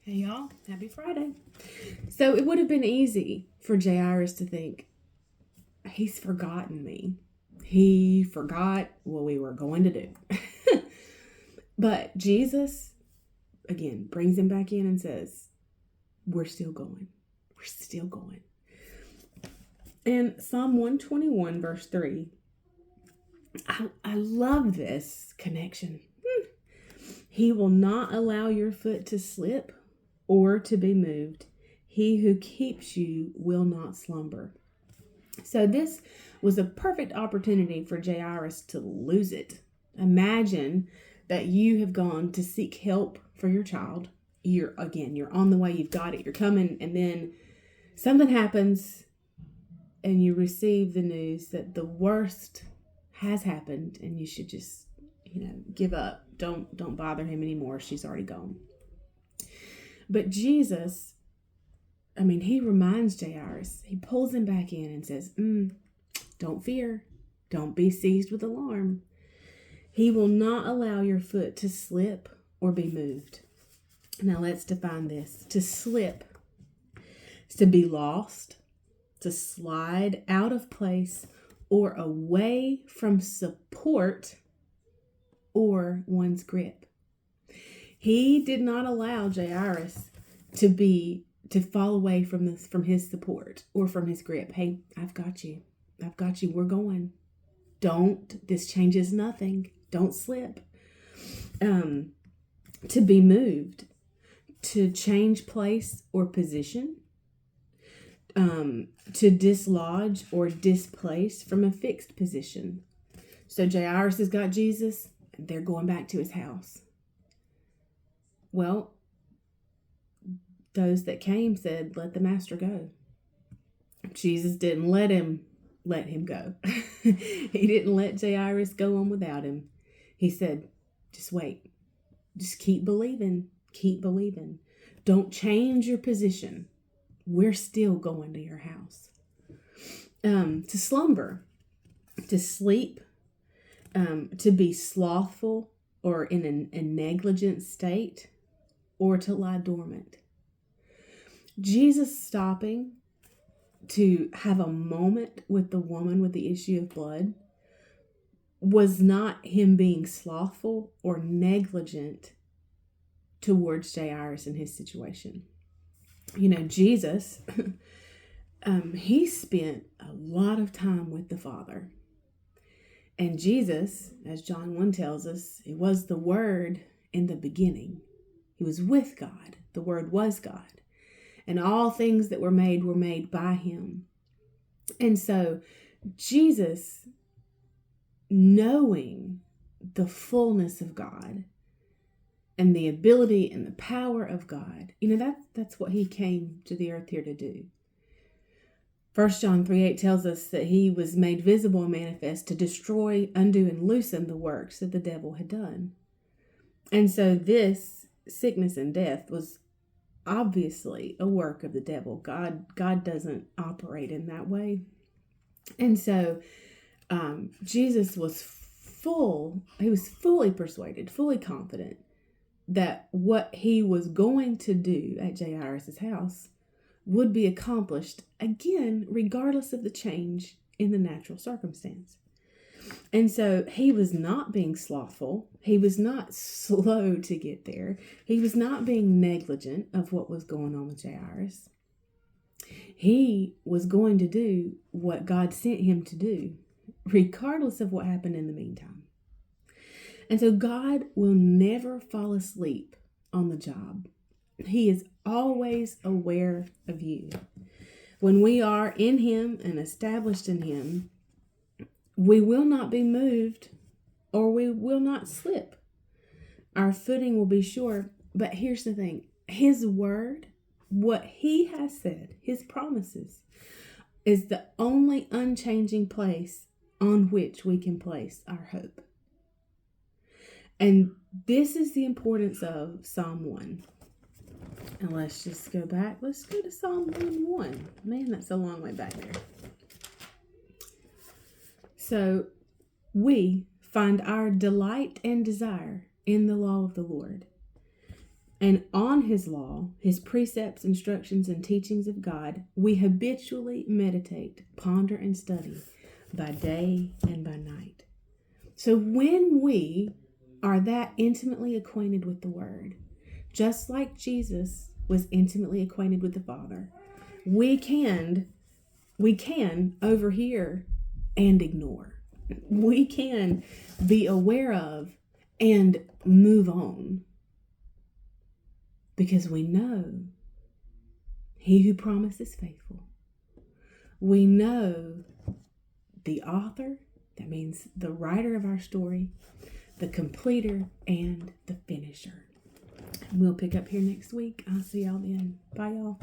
Hey y'all, happy Friday. So it would have been easy for Jairus to think, he's forgotten me. He forgot what we were going to do. But Jesus, again, brings him back in and says, we're still going. We're still going. And Psalm 121, verse 3, I love this connection. He will not allow your foot to slip or to be moved. He who keeps you will not slumber. So this was a perfect opportunity for Jairus to lose it. Imagine that you have gone to seek help for your child. You're on the way, you've got it, you're coming, and then something happens and you receive the news that the worst has happened and you should just, give up. Don't bother him anymore. She's already gone. But Jesus, he reminds Jairus, he pulls him back in and says, don't fear. Don't be seized with alarm. He will not allow your foot to slip or be moved. Now let's define this. To slip is to be lost, to slide out of place or away from support or one's grip. He did not allow Jairus to fall away from his support or from his grip. Hey, I've got you. We're going. This changes nothing. Don't slip. To be moved, to change place or position, to dislodge or displace from a fixed position. So Jairus has got Jesus, and they're going back to his house. Well, those that came said, let the master go. Jesus didn't let him go. He didn't let Jairus go on without him. He said, just wait. Just keep believing. Keep believing. Don't change your position. We're still going to your house. To slumber, to sleep, to be slothful or in a negligent state, or to lie dormant. Jesus stopping to have a moment with the woman with the issue of blood was not him being slothful or negligent towards Jairus and his situation. Jesus, he spent a lot of time with the Father. And Jesus, as John 1 tells us, it was the Word in the beginning. He was with God. The Word was God. And all things that were made by him. And so Jesus, knowing the fullness of God and the ability and the power of God, that's what he came to the earth here to do. 1 John 3:8 tells us that he was made visible and manifest to destroy, undo, and loosen the works that the devil had done. And so this sickness and death was obviously a work of the devil. God doesn't operate in that way. And so Jesus was fully persuaded, fully confident that what he was going to do at Jairus' house would be accomplished, again, regardless of the change in the natural circumstance. And so he was not being slothful. He was not slow to get there. He was not being negligent of what was going on with Jairus. He was going to do what God sent him to do, regardless of what happened in the meantime. And so God will never fall asleep on the job. He is always aware of you. When we are in him and established in him, we will not be moved or we will not slip. Our footing will be sure. But here's the thing. His word, what he has said, his promises, is the only unchanging place on which we can place our hope. And this is the importance of Psalm 1. And let's just go back. Let's go to Psalm 1:1. Man, that's a long way back there. So we find our delight and desire in the law of the Lord. And on his law, his precepts, instructions, and teachings of God, we habitually meditate, ponder, and study by day and by night. So when we are that intimately acquainted with the Word, just like Jesus was intimately acquainted with the Father, we can overhear and ignore. We can be aware of and move on. Because we know he who promised is faithful. We know the author, that means the writer of our story, the completer, and the finisher. We'll pick up here next week. I'll see y'all then. Bye, y'all.